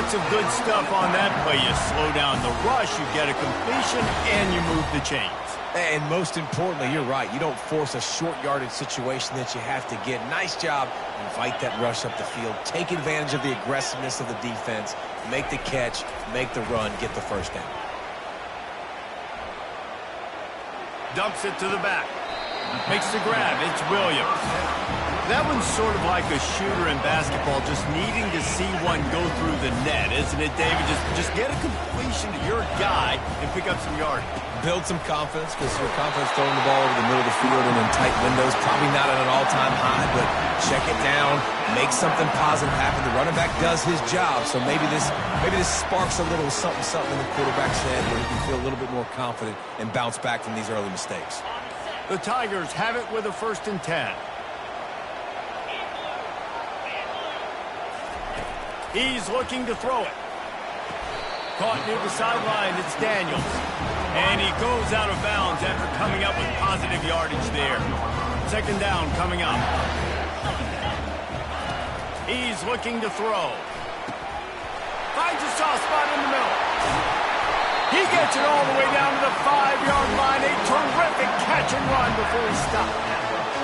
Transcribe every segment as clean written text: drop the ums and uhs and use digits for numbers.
Lots of good stuff on that play. You slow down the rush, you get a completion, and you move the chains. And most importantly, you're right. You don't force a short yardage situation that you have to get. Nice job. Invite that rush up the field. Take advantage of the aggressiveness of the defense. Make the catch, make the run, get the first down. Dumps it to the back. Makes the grab. It's Williams. That one's sort of like a shooter in basketball, just needing to see one go through the net, isn't it, David? Just get a completion to your guy and pick up some yardage. Build some confidence, because your confidence throwing the ball over the middle of the field and in tight windows, probably not at an all-time high, but check it down, make something positive happen. The running back does his job, so maybe this sparks a little something in the quarterback's head where he can feel a little bit more confident and bounce back from these early mistakes. The Tigers have it with a 1st and 10. He's looking to throw it. Caught near the sideline, it's Daniels. And he goes out of bounds after coming up with positive yardage there. 2nd down coming up. He's looking to throw. Finds a soft spot in the middle. He gets it all the way down to the 5-yard line. A terrific catch and run before he stopped.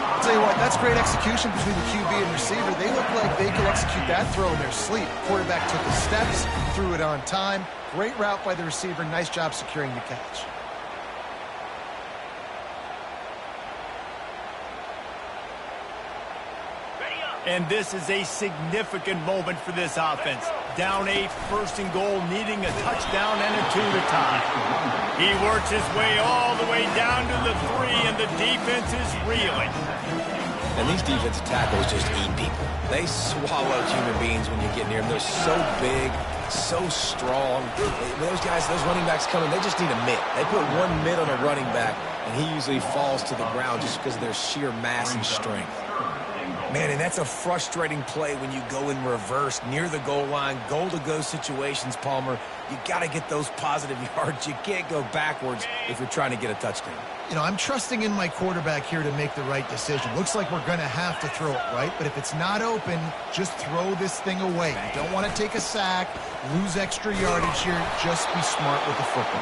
I'll tell you what, that's great execution between the QB and receiver. They look like they could execute that throw in their sleep. Quarterback took the steps, threw it on time. Great route by the receiver. Nice job securing the catch. And this is a significant moment for this offense. Down 8, 1st and goal, needing a touchdown and a 2 to tie. He works his way all the way down to the 3, and the defense is reeling. And these defensive tackles just eat people. They swallow human beings when you get near them. They're so big, so strong. Those guys, those running backs coming, they just need a mitt. They put one mitt on a running back, and he usually falls to the ground just because of their sheer mass and strength. Man, and that's a frustrating play when you go in reverse near the goal line, goal-to-go situations, Palmer. You got to get those positive yards. You can't go backwards if you're trying to get a touchdown. You know, I'm trusting in my quarterback here to make the right decision. Looks like we're going to have to throw it, right? But if it's not open, just throw this thing away. You don't want to take a sack, lose extra yardage here. Just be smart with the football.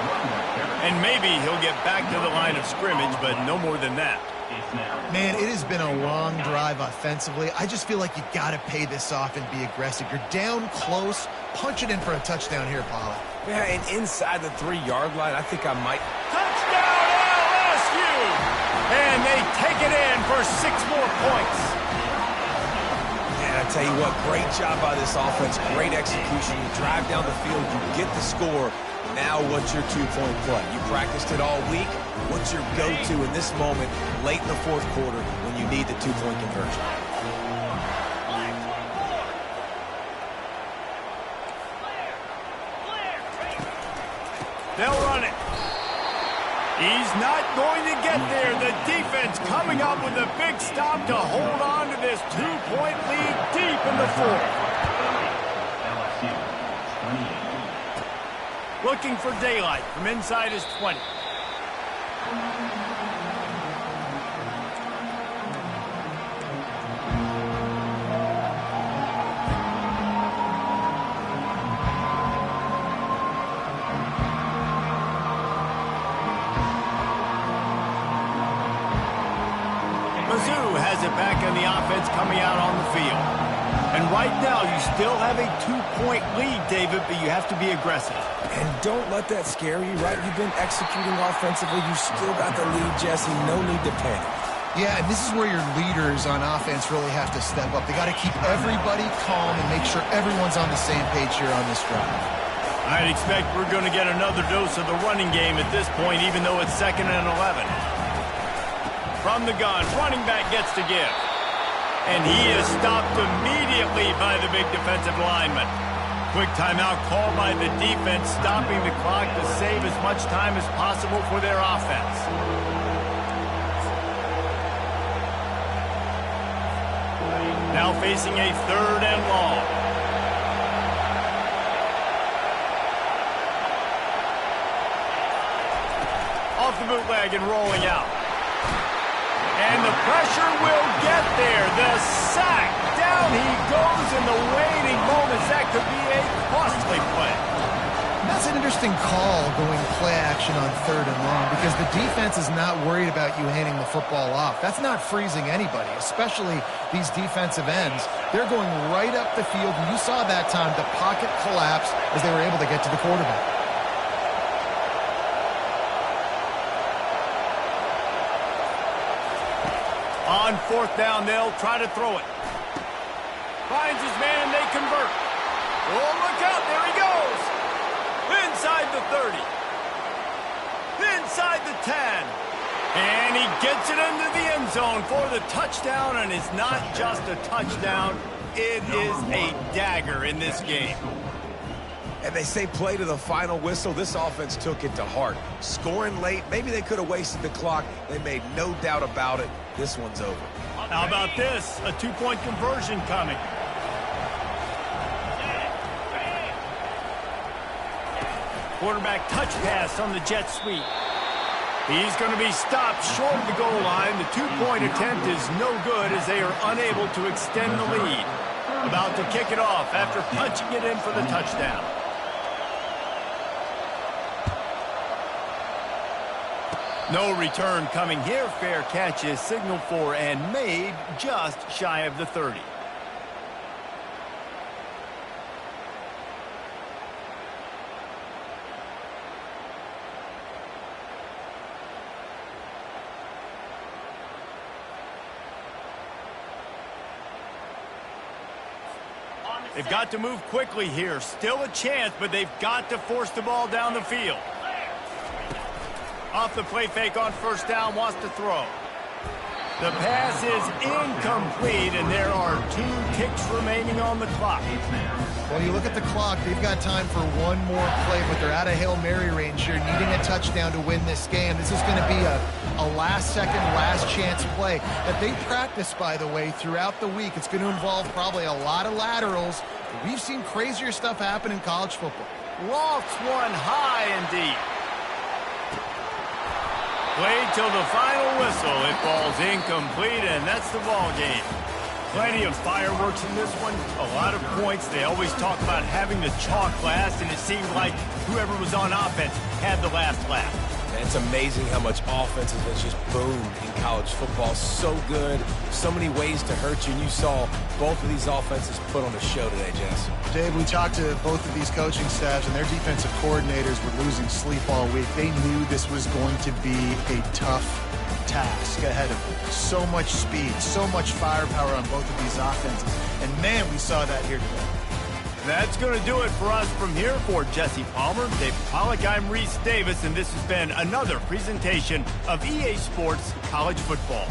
And maybe he'll get back to the line of scrimmage, but no more than that. Man, it has been a long drive offensively. I just feel like you got to pay this off and be aggressive. You're down close. Punch it in for a touchdown here, Pollard. Yeah, and inside the 3-yard line, I think I might. Touchdown, LSU! And they take it in for 6 more points. And I tell you what, great job by this offense. Great execution. You drive down the field, you get the score. Now what's your 2-point play? You practiced it all week. What's your go-to in this moment late in the 4th quarter when you need the 2-point conversion? They'll run it. He's not going to get there. The defense coming up with a big stop to hold on to this 2-point lead deep in the 4th. Looking for daylight from inside his 20. Mizzou has it back in the offense coming out on the field. And right now, you still have a 2-point lead, David, but you have to be aggressive. And don't let that scare you, right? You've been executing offensively. You still got the lead, Jesse. No need to panic. Yeah, and this is where your leaders on offense really have to step up. They got to keep everybody calm and make sure everyone's on the same page here on this drive. I'd expect we're going to get another dose of the running game at this point, even though it's 2nd and 11. From the gun, running back gets to give. And he is stopped immediately by the big defensive lineman. Quick timeout called by the defense, stopping the clock to save as much time as possible for their offense. Now facing a 3rd and long. Off the bootleg and rolling out. And the pressure will get there. The sack. Down he goes in the waning moments. That could be a they play. That's an interesting call, going play action on 3rd and long, because the defense is not worried about you handing the football off. That's not freezing anybody, especially these defensive ends. They're going right up the field, and you saw that time the pocket collapse as they were able to get to the quarterback. On 4th down, they'll try to throw it. Finds his man, and they convert. Oh, look out, there he goes. Inside the 30. Inside the 10. And he gets it into the end zone for the touchdown, and it's not just a touchdown. It is a dagger in this game. And they say play to the final whistle. This offense took it to heart. Scoring late, maybe they could have wasted the clock. They made no doubt about it. This one's over. How about this? A 2-point conversion coming. Quarterback touch pass on the jet sweep. He's going to be stopped short of the goal line. The 2-point attempt is no good as they are unable to extend the lead. About to kick it off after punching it in for the touchdown. No return coming here. Fair catch is signaled for and made just shy of the 30. They've got to move quickly here. Still a chance, but they've got to force the ball down the field. Off the play fake on 1st down, wants to throw. The pass is incomplete, and there are 2 ticks remaining on the clock. Well, you look at the clock, they've got time for one more play, but they're out of Hail Mary range here, needing a touchdown to win this game. This is going to be a last-second, last-chance play that they practice, by the way, throughout the week. It's going to involve probably a lot of laterals. We've seen crazier stuff happen in college football. Lofts one high and deep. Played till the final whistle. It falls incomplete, and that's the ball game. Plenty of fireworks in this one. A lot of points. They always talk about having the chalk last, and it seemed like whoever was on offense had the last laugh. And it's amazing how much offense has just boomed in college football. So good. So many ways to hurt you. And you saw both of these offenses put on a show today, Jess. Dave, we talked to both of these coaching staffs, and their defensive coordinators were losing sleep all week. They knew this was going to be a tough task ahead of them. So much speed, so much firepower on both of these offenses. And, man, we saw that here today. That's going to do it for us from here. For Jesse Palmer, Dave Pollack, I'm Reese Davis, and this has been another presentation of EA Sports College Football.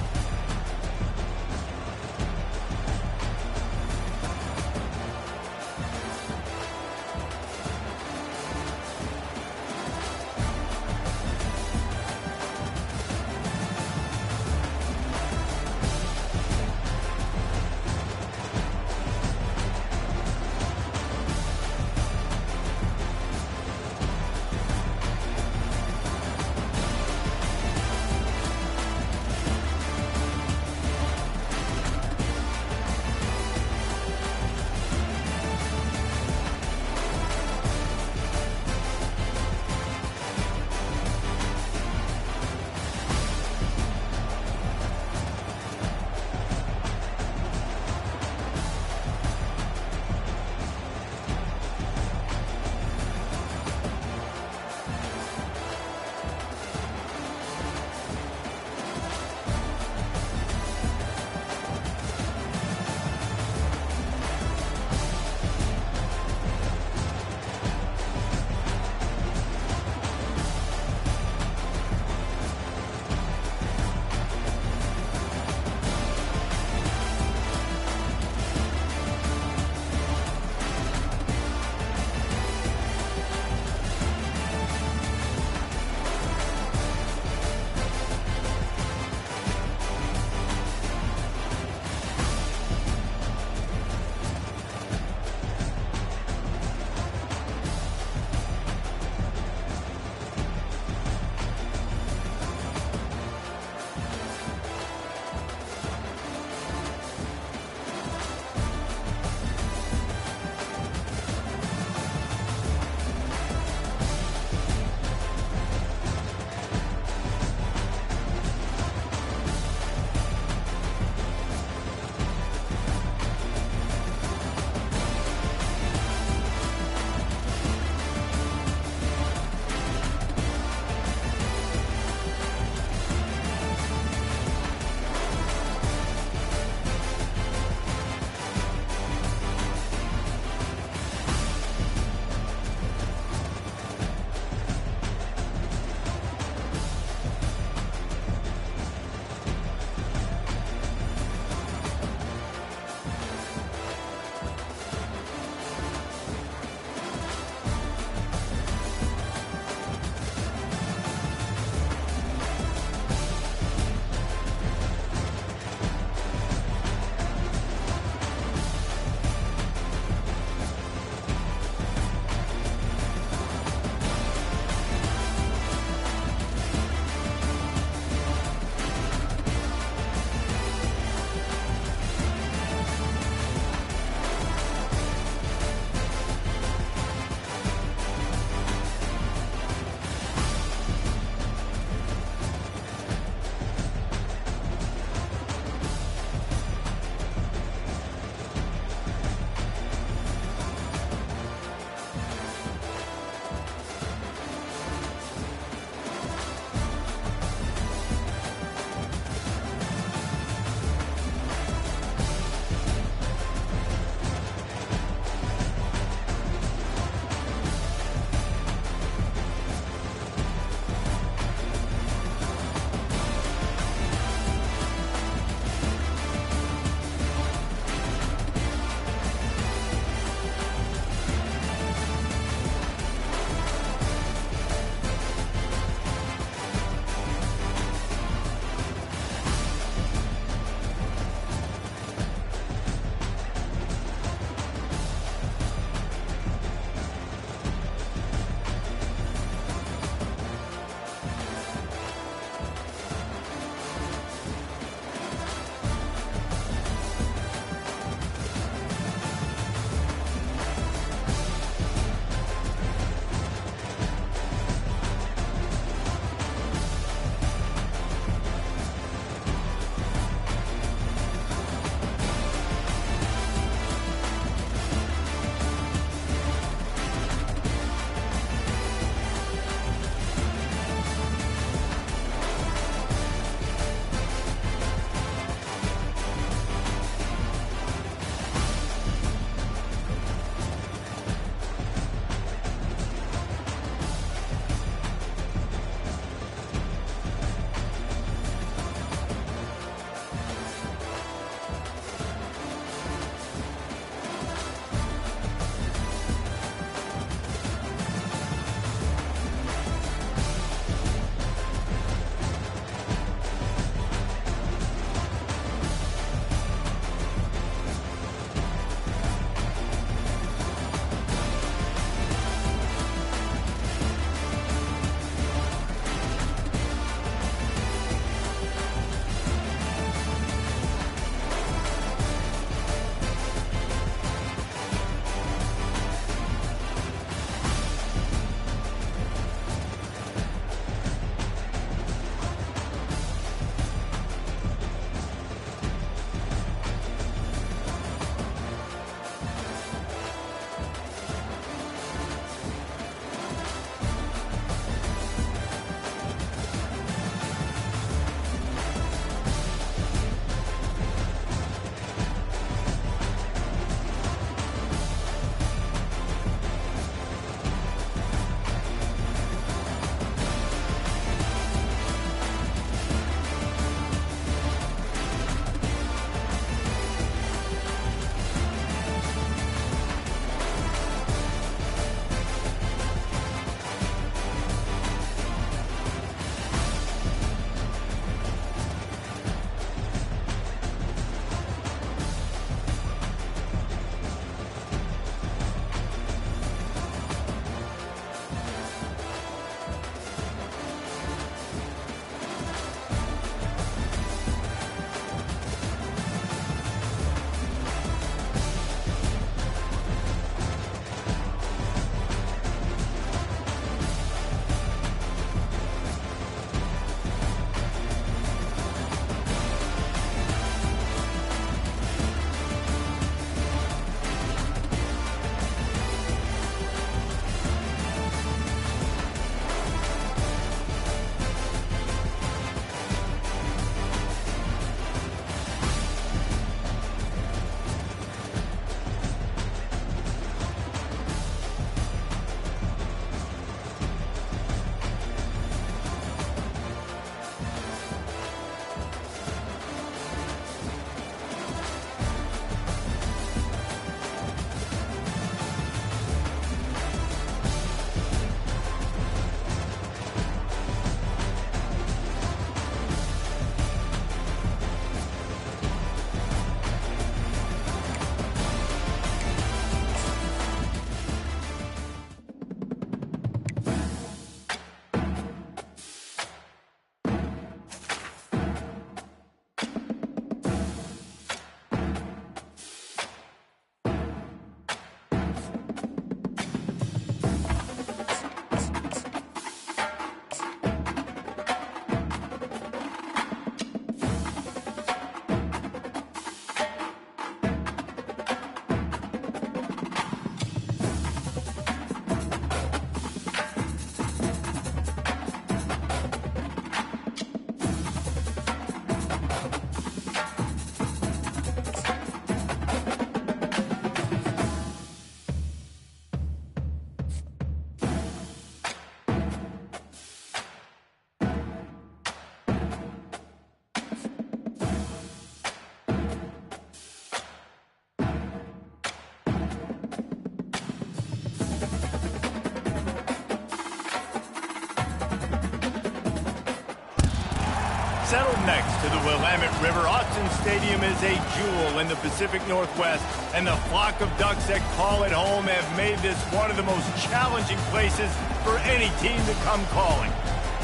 Settled next to the Willamette River, Autzen Stadium is a jewel in the Pacific Northwest, and the flock of Ducks that call it home have made this one of the most challenging places for any team to come calling.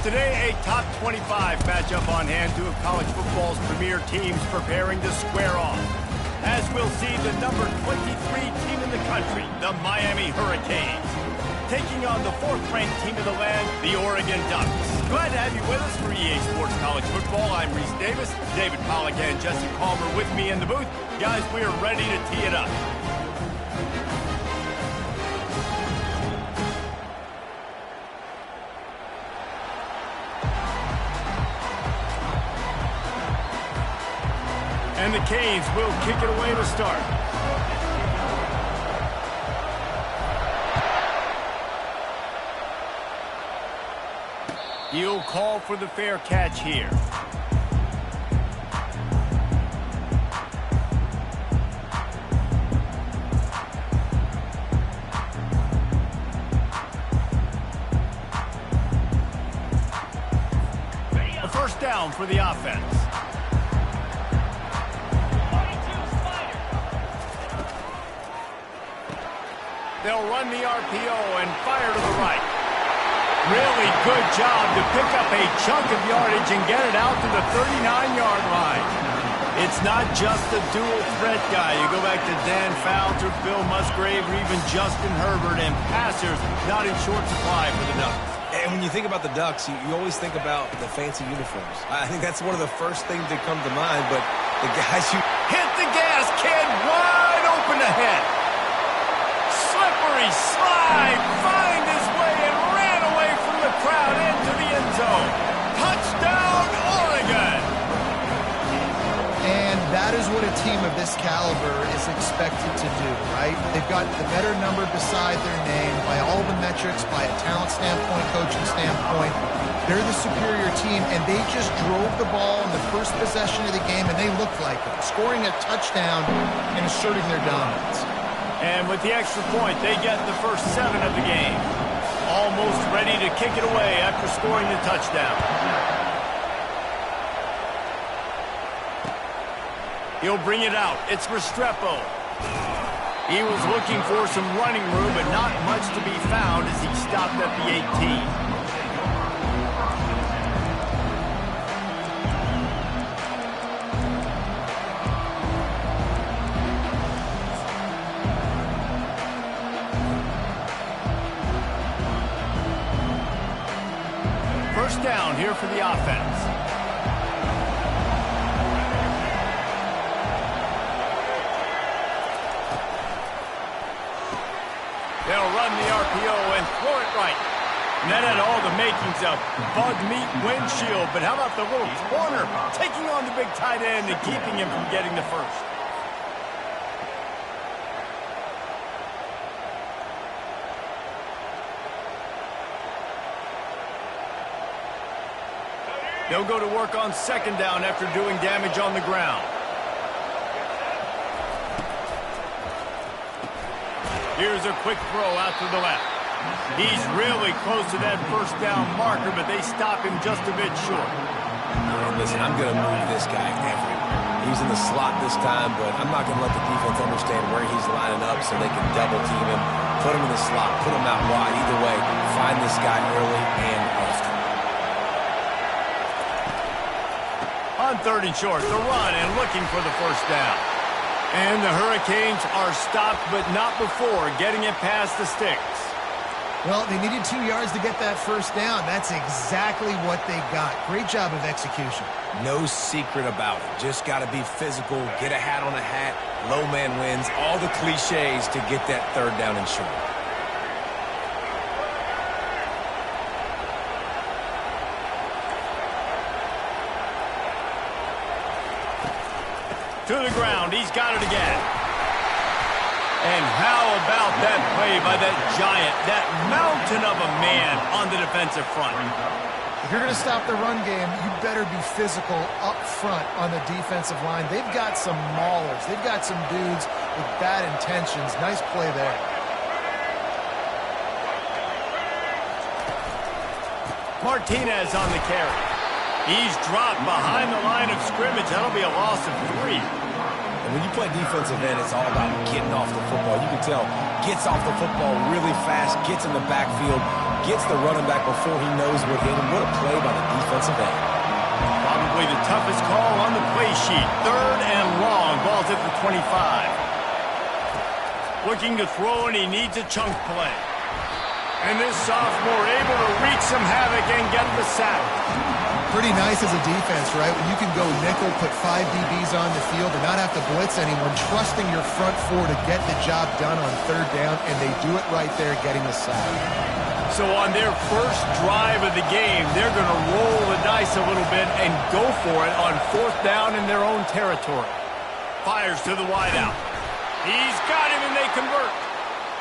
Today, a top 25 matchup on hand, two of college football's premier teams preparing to square off. As we'll see, the number 23 team in the country, the Miami Hurricanes, taking on the fourth-ranked team of the land, the Oregon Ducks. Glad to have you with us for EA Sports College Football. I'm Reese Davis, David Pollack and Jesse Palmer with me in the booth. Guys, we are ready to tee it up. And the Canes will kick it away to start. He'll call for the fair catch here. A first down for the offense. They'll run the RPO and fire to the right. Really good job to pick up a chunk of yardage and get it out to the 39-yard line. It's not just a dual threat guy. You go back to Dan Fouts or Bill Musgrave or even Justin Herbert, and passers not in short supply for the Ducks. And when you think about the Ducks, you always think about the fancy uniforms. I think that's one of the first things that come to mind, but the guys who... Hit the gas, kid! Wide open ahead! Slippery slide! Find his way and ran away from the crowd into the end zone. Touchdown, Oregon! And that is what a team of this caliber is expected to do, right? They've got the better number beside their name by all the metrics, by a talent standpoint, coaching standpoint. They're the superior team, and they just drove the ball in the first possession of the game, and they looked like it, scoring a touchdown and asserting their dominance. And with the extra point, they get the first 7 of the game. Almost ready to kick it away after scoring the touchdown. He'll bring it out. It's Restrepo. He was looking for some running room, but not much to be found as he stopped at the 18. First down here for the offense. They'll run the RPO and throw it right. And that had all the makings of bug meat windshield, but how about the little corner taking on the big tight end and keeping him from getting the first? They'll go to work on second down after doing damage on the ground. Here's a quick throw out to the left. He's really close to that first down marker, but they stop him just a bit short. Listen, I'm going to move this guy everywhere. He's in the slot this time, but I'm not going to let the defense understand where he's lining up so they can double team him, put him in the slot, put him out wide. Either way, find this guy early and often. On third and short, the run and looking for the first down. And the Hurricanes are stopped, but not before getting it past the sticks. Well, they needed 2 yards to get that first down. That's exactly what they got. Great job of execution. No secret about it. Just got to be physical, get a hat on a hat, low man wins, all the cliches to get that third down and short. To the ground, he's got it again. And how about that play by that giant, that mountain of a man on the defensive front? If you're going to stop the run game, you better be physical up front on the defensive line. They've got some maulers. They've got some dudes with bad intentions. Nice play there. Martinez on the carry. He's dropped behind the line of scrimmage. That'll be a loss of 3. And when you play defensive end, it's all about getting off the football. You can tell, gets off the football really fast, gets in the backfield, gets the running back before he knows what hit him. What a play by the defensive end. Probably the toughest call on the play sheet. 3rd and long. Ball's at the 25. Looking to throw, and he needs a chunk play. And this sophomore able to wreak some havoc and get the sack. Pretty nice as a defense, right? When you can go nickel, put 5 DBs on the field and not have to blitz anyone, trusting your front 4 to get the job done on 3rd down, and they do it right there, getting the sack. So on their first drive of the game, they're going to roll the dice a little bit and go for it on 4th down in their own territory. Fires to the wideout. He's got him, and they convert.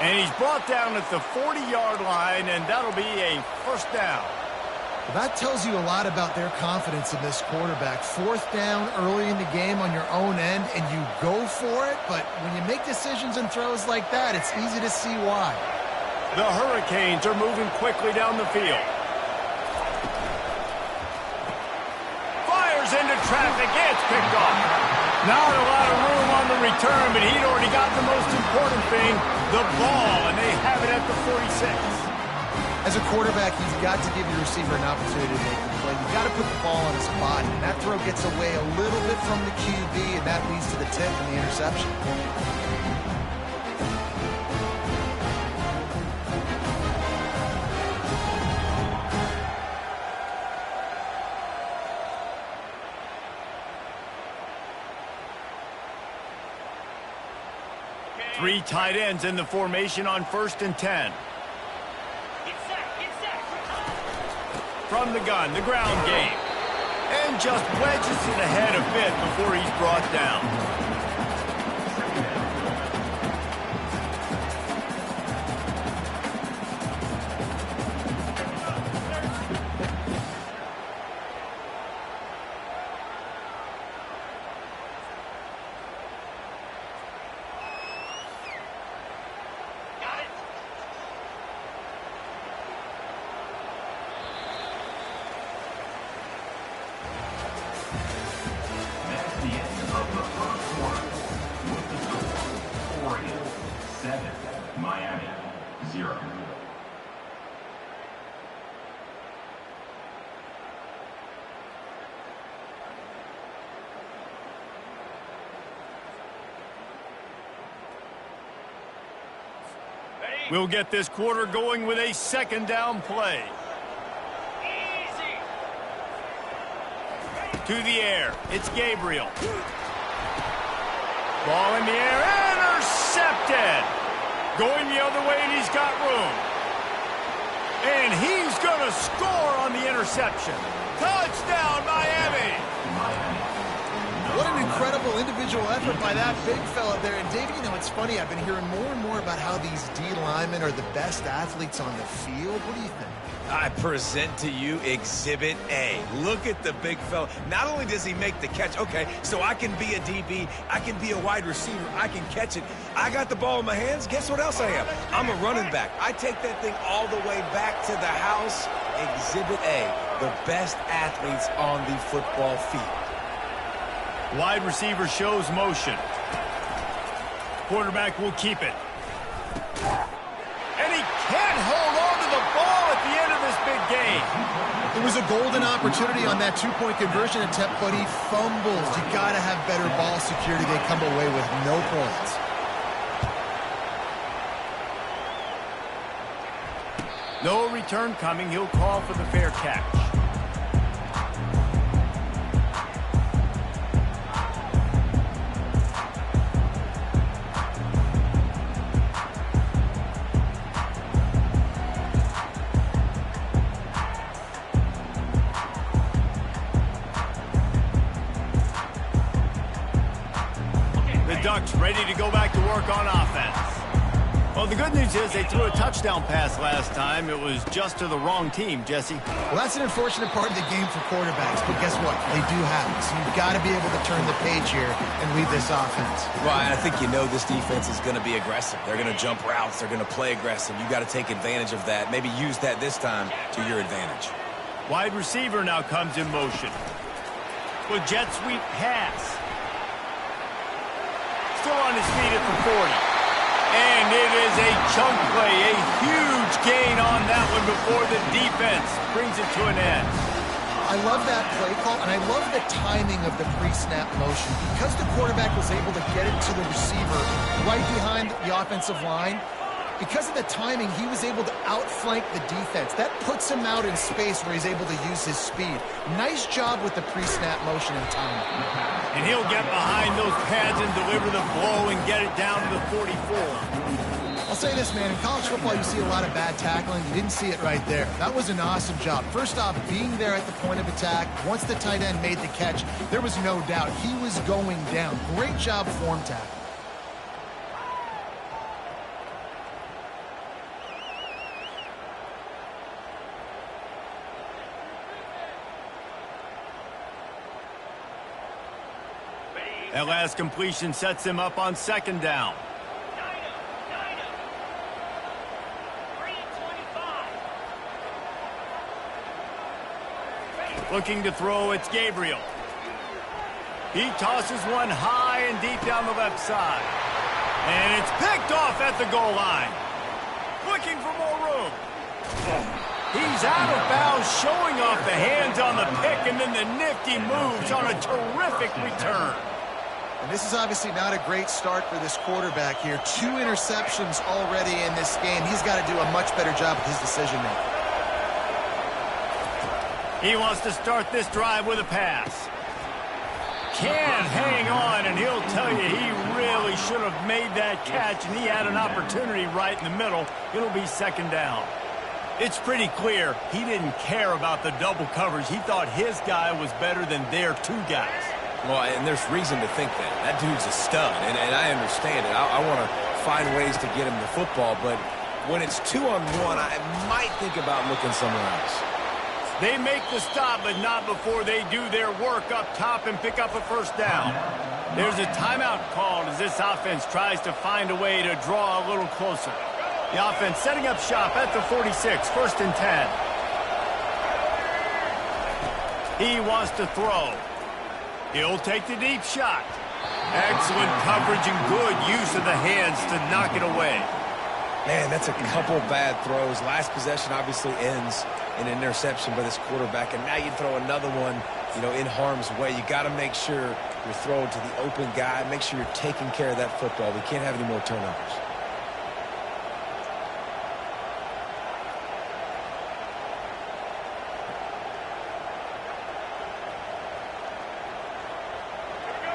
And he's brought down at the 40-yard line, and that'll be a 1st down. Well, that tells you a lot about their confidence in this quarterback. 4th down early in the game on your own end, and you go for it, but when you make decisions and throws like that, it's easy to see why. The Hurricanes are moving quickly down the field. Fires into traffic. It's picked off. Not a lot of room on the return, but he'd already got the most important thing, the ball, and they have it at the 46. As a quarterback, you've got to give your receiver an opportunity to make the play. You've got to put the ball on his body. And that throw gets away a little bit from the QB, and that leads to the tip and the interception. Three tight ends in the formation on 1st and 10. From the gun, the ground game. And just wedges it ahead a bit before he's brought down. We'll get this quarter going with a 2nd down play. Easy. To the air. It's Gabriel. Ball in the air. Intercepted. Going the other way, and he's got room. And he's going to score on the interception. Touchdown, Miami. What an incredible individual effort by that big fella there. And, David, you know, it's funny. I've been hearing more and more about how these D linemen are the best athletes on the field. What do you think? I present to you Exhibit A. Look at the big fella. Not only does he make the catch, okay, so I can be a DB, I can be a wide receiver, I can catch it. I got the ball in my hands. Guess what else I am? I'm a running back. I take that thing all the way back to the house. Exhibit A, the best athletes on the football field. Wide receiver shows motion. Quarterback will keep it. And he can't hold on to the ball at the end of this big game. It was a golden opportunity on that 2-point conversion attempt, but he fumbles. You got to have better ball security. They come away with no points. No return coming. He'll call for the fair catch. Ducks ready to go back to work on offense. Well, the good news is they threw a touchdown pass last time. It was just to the wrong team, Jesse. Well, that's an unfortunate part of the game for quarterbacks, but guess what? They do have it. So you've got to be able to turn the page here and lead this offense. Well, I think you know this defense is going to be aggressive. They're going to jump routes. They're going to play aggressive. You got to take advantage of that. Maybe use that this time to your advantage. Wide receiver now comes in motion. With jet sweep pass. Still on his feet at the 40. And it is a chunk play, a huge gain on that one before the defense brings it to an end. I love that play call, and I love the timing of the pre-snap motion. Because the quarterback was able to get it to the receiver right behind the offensive line, because of the timing, he was able to outflank the defense. That puts him out in space where he's able to use his speed. Nice job with the pre-snap motion and timing. And he'll get behind those pads and deliver the blow and get it down to the 44. I'll say this, man, in college football you see a lot of bad tackling. You didn't see it right there. That was an awesome job. First off, being there at the point of attack. Once the tight end made the catch, there was no doubt he was going down. Great job form tackle. That last completion sets him up on second down. Looking to throw, it's Gabriel. He tosses one high and deep down the left side. And it's picked off at the goal line. Looking for more room. He's out of bounds, showing off the hands on the pick, and then the nifty moves on a terrific return. And this is obviously not a great start for this quarterback here. 2 interceptions already in this game. He's got to do a much better job with his decision-making. He wants to start this drive with a pass. Can't hang on, and he'll tell you he really should have made that catch, and he had an opportunity right in the middle. It'll be second down. It's pretty clear he didn't care about the double coverage. He thought his guy was better than their 2 guys. Well, and there's reason to think that. That dude's a stud, and I understand it. I want to find ways to get him the football, but when it's 2-on-1, I might think about looking somewhere else. They make the stop, but not before they do their work up top and pick up a first down. There's a timeout called as this offense tries to find a way to draw a little closer. The offense setting up shop at the 46, first and 10. He wants to throw. He'll take the deep shot. Excellent coverage and good use of the hands to knock it away. Man, that's a couple bad throws. Last possession obviously ends in an interception by this quarterback, and now you throw another one, in harm's way. You got to make sure you're throwing to the open guy. Make sure you're taking care of that football. We can't have any more turnovers.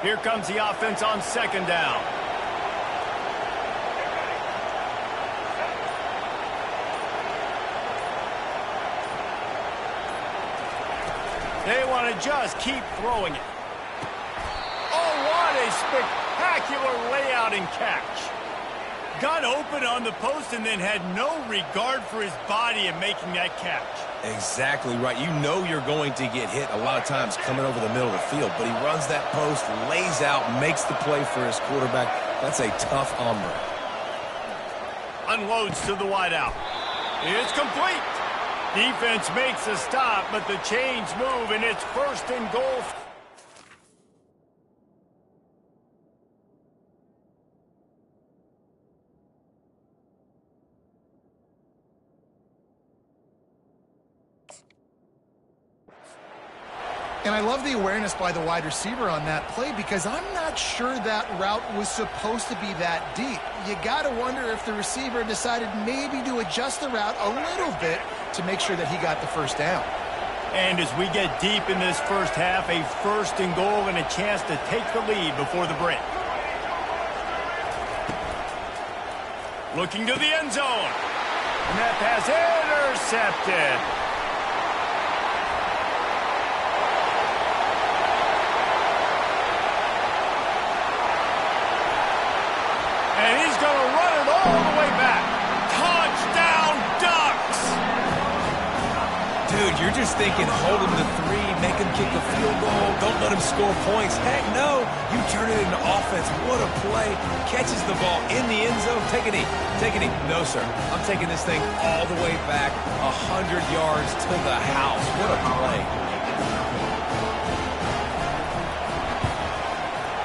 Here comes the offense on second down. They want to just keep throwing it. Oh, what a spectacular layout and catch. Got open on the post and then had no regard for his body in making that catch. Exactly right. You know you're going to get hit a lot of times coming over the middle of the field, but he runs that post, lays out, makes the play for his quarterback. That's a tough hombre. Unloads to the wideout. It's complete. Defense makes a stop, but the chains move, and it's first and goal. And I love the awareness by the wide receiver on that play because I'm not sure that route was supposed to be that deep. You got to wonder if the receiver decided maybe to adjust the route a little bit to make sure that he got the first down. And as we get deep in this first half, a first and goal and a chance to take the lead before the break. Looking to the end zone. And that pass intercepted. And he's going to run it all the way back. Touchdown, Ducks! Dude, You're just thinking, hold him to 3, make him kick a field goal, don't let him score points. Heck no, you turn it into offense. What a play. Catches the ball in the end zone. Take a knee. Take a knee. No, sir. I'm taking this thing all the way back 100 yards to the house. What a play.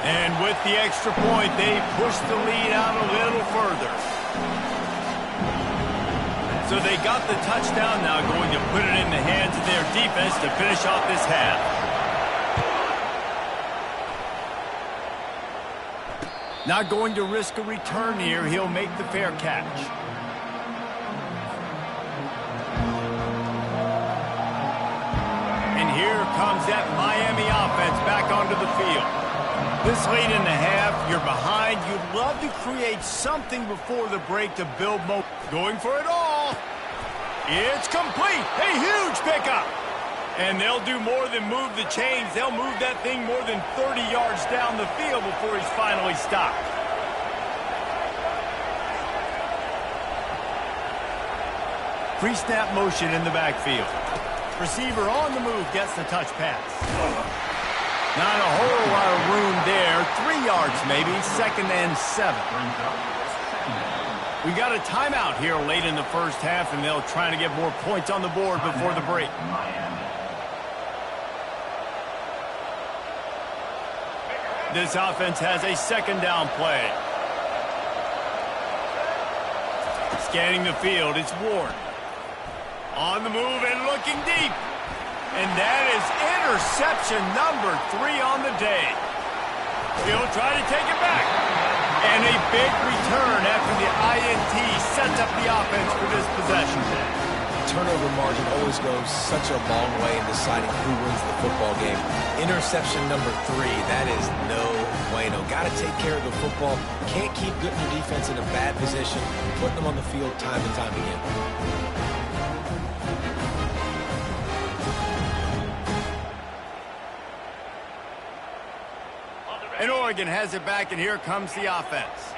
And with the extra point, they push the lead out a little further. So they got the touchdown now, going to put it in the hands of their defense to finish off this half. Not going to risk a return here. He'll make the fair catch. And here comes that Miami offense back onto the field. This late in the half, you're behind. You'd love to create something before the break to build momentum. Going for it all. It's complete. A huge pickup. And they'll do more than move the chains. They'll move that thing more than 30 yards down the field before he's finally stopped. Pre-snap motion in the backfield. Receiver on the move gets the touch pass. Not a whole lot of room there. 3 yards maybe. 2nd and 7. We got a timeout here late in the first half, and they'll try to get more points on the board before the break. This offense has a 2nd down play. Scanning the field, it's Ward. On the move and looking deep. And that is interception number 3 on the day. He'll try to take it back. And a big return after the INT sets up the offense for this possession. Turnover margin always goes such a long way in deciding who wins the football game. Interception number 3, that is no bueno. Got to take care of the football. Can't keep getting your defense in a bad position, putting them on the field time and time again. And Oregon has it back, and here comes the offense.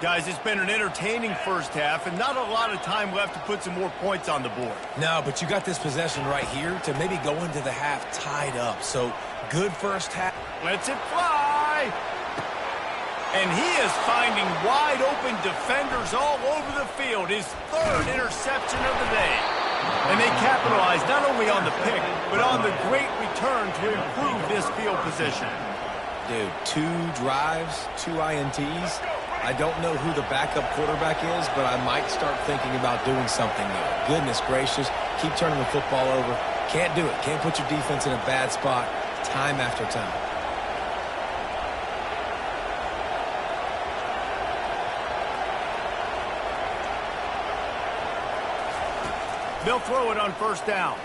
Guys, it's been an entertaining first half, and not a lot of time left to put some more points on the board. No, but you got this possession right here to maybe go into the half tied up. So, good first half. Lets it fly. And he is finding wide open defenders all over the field. His 3rd interception of the day. And they capitalize not only on the pick, but on the great return to improve this field position. Dude, 2 drives, 2 INTs. I don't know who the backup quarterback is, but I might start thinking about doing something there. Goodness gracious, keep turning the football over. Can't do it. Can't put your defense in a bad spot time after time. They'll throw it on 1st down.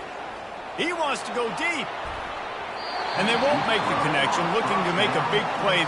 He wants to go deep. And they won't make the connection, looking to make a big play.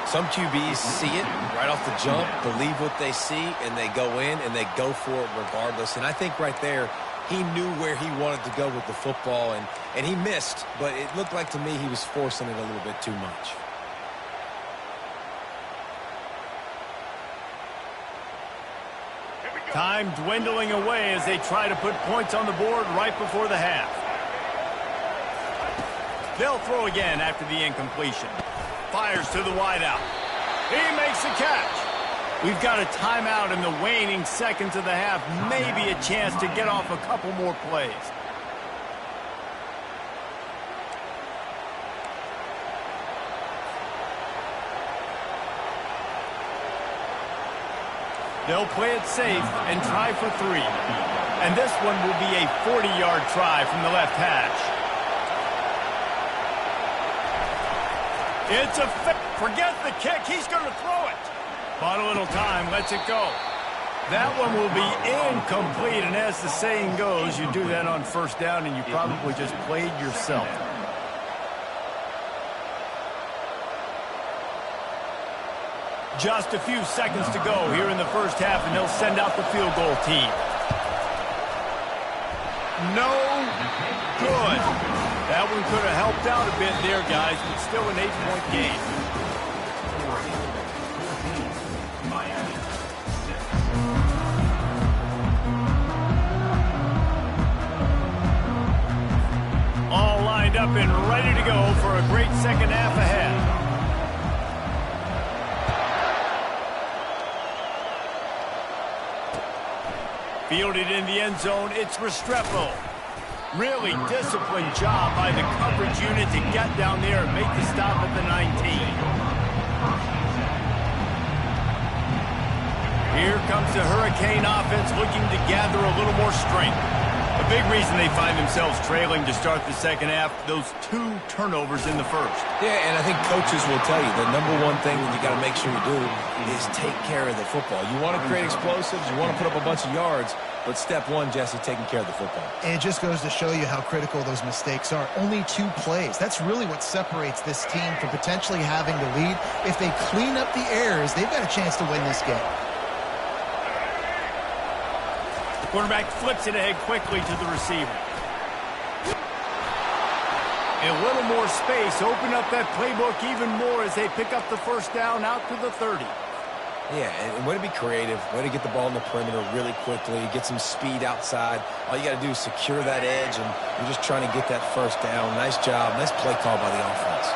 Some QBs see it right off the jump, believe what they see, and they go in and they go for it regardless. And I think right there, he knew where he wanted to go with the football, and he missed, but it looked like to me he was forcing it a little bit too much. Time dwindling away as they try to put points on the board right before the half. They'll throw again after the incompletion. Fires to the wideout. He makes the catch. We've got a timeout in the waning seconds of the half. Maybe a chance to get off a couple more plays. They'll play it safe and try for 3. And this one will be a 40-yard try from the left hash. It's a forget the kick. He's going to throw it. Bought a little time. Lets it go. That one will be incomplete. And as the saying goes, you do that on first down and you probably just played yourself. Just a few seconds to go here in the first half, and they'll send out the field goal team. No good. That one could have helped out a bit there, guys, but still an 8-point game. All lined up and ready to go for a great second half ahead. Fielded in the end zone, it's Restrepo. Really disciplined job by the coverage unit to get down there and make the stop at the 19. Here comes the Hurricane offense looking to gather a little more strength. A big reason they find themselves trailing to start the second half, those 2 turnovers in the first. Yeah, and I think coaches will tell you the number one thing that you got to make sure you do is take care of the football. You want to create explosives, you want to put up a bunch of yards, but step one, Jesse, taking care of the football. And it just goes to show you how critical those mistakes are. Only 2 plays. That's really what separates this team from potentially having the lead. If they clean up the errors, they've got a chance to win this game. Quarterback flips it ahead quickly to the receiver. A little more space. Open up that playbook even more as they pick up the first down out to the 30. Yeah, and way to be creative. Way to get the ball in the perimeter really quickly. Get some speed outside. All you got to do is secure that edge, and you're just trying to get that first down. Nice job. Nice play call by the offense.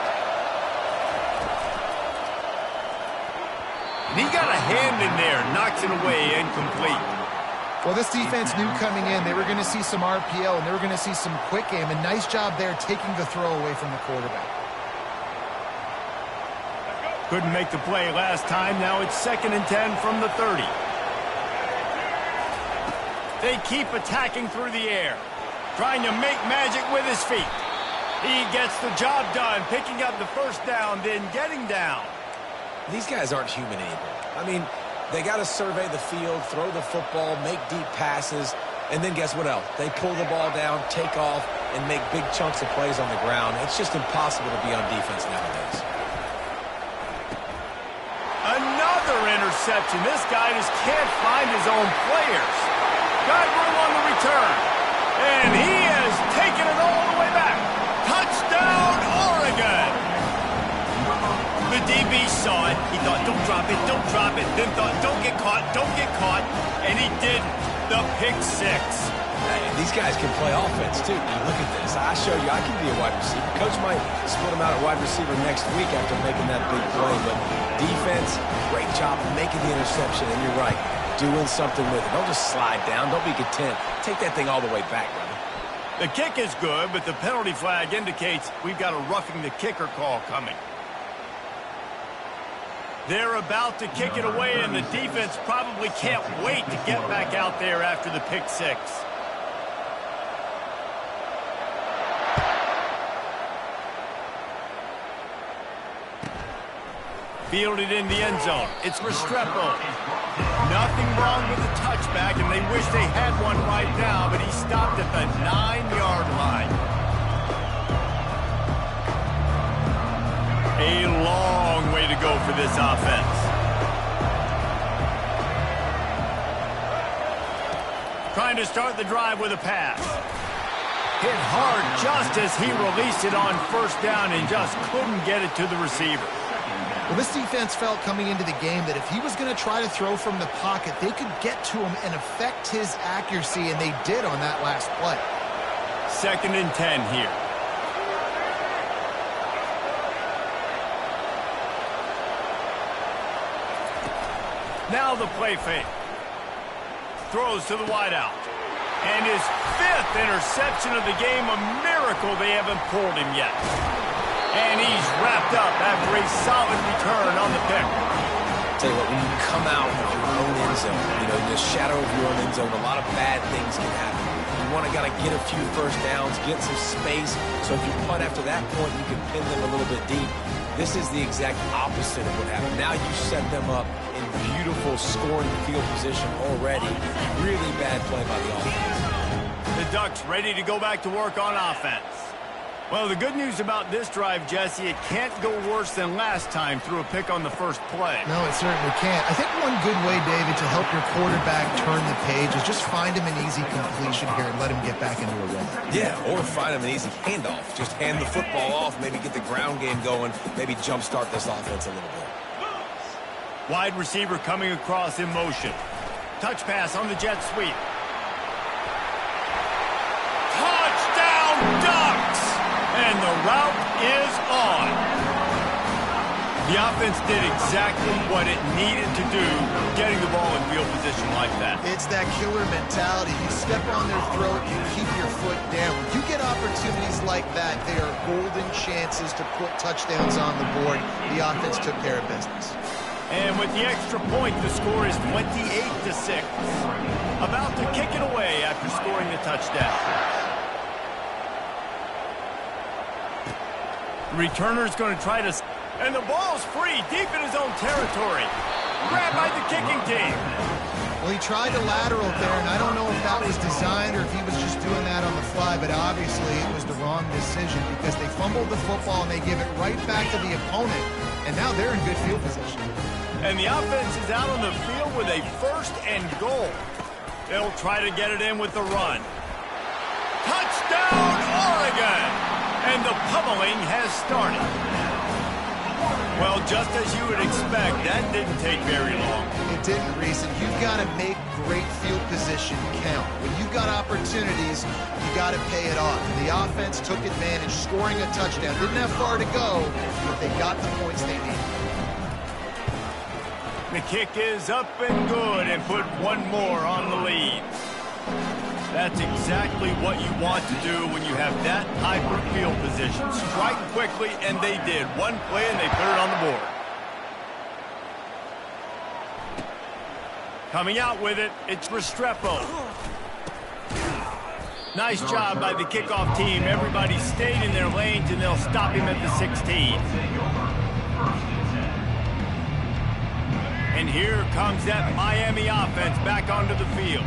And he got a hand in there. Knocks it away. Incomplete. Well, this defense knew coming in they were going to see some RPO and they were going to see some quick game. And nice job there taking the throw away from the quarterback. Couldn't make the play last time. Now it's 2nd and 10 from the 30. They keep attacking through the air, trying to make magic with his feet. He gets the job done, picking up the first down, then getting down. These guys aren't human anymore. I mean, they got to survey the field, throw the football, make deep passes, and then guess what else? They pull the ball down, take off, and make big chunks of plays on the ground. It's just impossible to be on defense nowadays. Another interception. This guy just can't find his own players. Got room on the return. And he has taken it all the way back. Touchdown, Oregon. The DB saw it. He thought, don't drop it, don't drop it. Then thought, don't get caught, don't get caught. And he did the pick 6. These guys can play offense, too. Now, look at this. I show you I can be a wide receiver. Coach might split him out at wide receiver next week after making that big play. But defense, great job of making the interception. And you're right, doing something with it. Don't just slide down. Don't be content. Take that thing all the way back, brother. The kick is good, but the penalty flag indicates we've got a roughing the kicker call coming. They're about to kick it away, and the defense probably can't wait to get back out there after the pick 6. Fielded in the end zone. It's Restrepo. Nothing wrong with the touchback, and they wish they had one right now, but he stopped at the 9-yard line. A long way to go for this offense. Trying to start the drive with a pass. Hit hard just as he released it on first down and just couldn't get it to the receiver. Well, this defense felt coming into the game that if he was going to try to throw from the pocket, they could get to him and affect his accuracy, and they did on that last play. 2nd and 10 here. Now the play fake. Throws to the wideout. And his 5th interception of the game, a miracle they haven't pulled him yet. And he's wrapped up after a solid return on the pick. Tell you what, when you come out of your own end zone, in the shadow of your own end zone, a lot of bad things can happen. You want to get a few first downs, get some space, so if you punt after that point, you can pin them a little bit deep. This is the exact opposite of what happened. Now you set them up in beautiful scoring field position already. Really bad play by the offense. The Ducks ready to go back to work on offense. Well, the good news about this drive, Jesse, it can't go worse than last time through a pick on the first play. No, it certainly can't. I think one good way, David, to help your quarterback turn the page is just find him an easy completion here and let him get back into a rhythm. Yeah, or find him an easy handoff. Just hand the football off, maybe get the ground game going, maybe jumpstart this offense a little bit. Wide receiver coming across in motion. Touch pass on the jet sweep. Touchdown, Ducks! And the route is on. The offense did exactly what it needed to do, getting the ball in field position like that. It's that killer mentality. You step on their throat, you keep your foot down. When you get opportunities like that, they are golden chances to put touchdowns on the board. The offense took care of business. And with the extra point, the score is 28-6. About to kick it away after scoring the touchdown. Returner's going to try to... And the ball's free, deep in his own territory. Grabbed by the kicking team. Well, he tried to lateral there, and I don't know if that was designed or if he was just doing that on the fly, but obviously it was the wrong decision because they fumbled the football and they give it right back to the opponent, and now they're in good field position. And the offense is out on the field with a 1st and goal. They'll try to get it in with the run. Touchdown, Oregon! And the pummeling has started. Well, just as you would expect, that didn't take very long. It didn't, Reese, and you've got to make great field position count. When you've got opportunities, you got to pay it off. And the offense took advantage, scoring a touchdown. Didn't have far to go, but they got the points they needed. The kick is up and good and put one more on the lead. That's exactly what you want to do when you have that type of field position. Strike quickly, and they did. One play, and they put it on the board. Coming out with it, it's Restrepo. Nice job by the kickoff team. Everybody stayed in their lanes, and they'll stop him at the 16. And here comes that Miami offense back onto the field.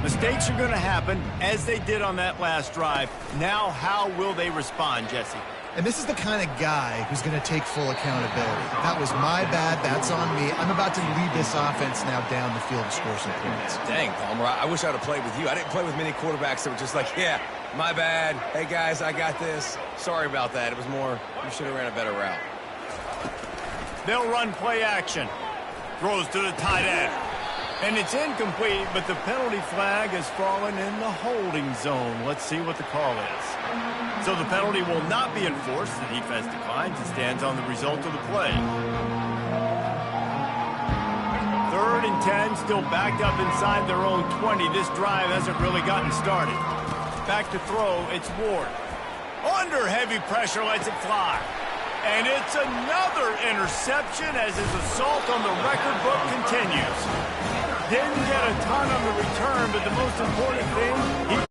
Mistakes are going to happen, as they did on that last drive. Now, how will they respond, Jesse? And this is the kind of guy who's going to take full accountability. That was my bad. That's on me. I'm about to lead this offense now down the field and score some points. Dang, Palmer, I wish I would have played with you. I didn't play with many quarterbacks that were just like, yeah, my bad. Hey, guys, I got this. Sorry about that. It was more, you should have ran a better route. They'll run play action. Throws to the tight end. And it's incomplete, but the penalty flag has fallen in the holding zone. Let's see what the call is. So the penalty will not be enforced. The defense declines and stands on the result of the play. 3rd and 10, still backed up inside their own 20. This drive hasn't really gotten started. Back to throw, it's Ward. Under heavy pressure, lets it fly. And it's another interception as his assault on the record book continues. Didn't get a ton on the return, but the most important thing, he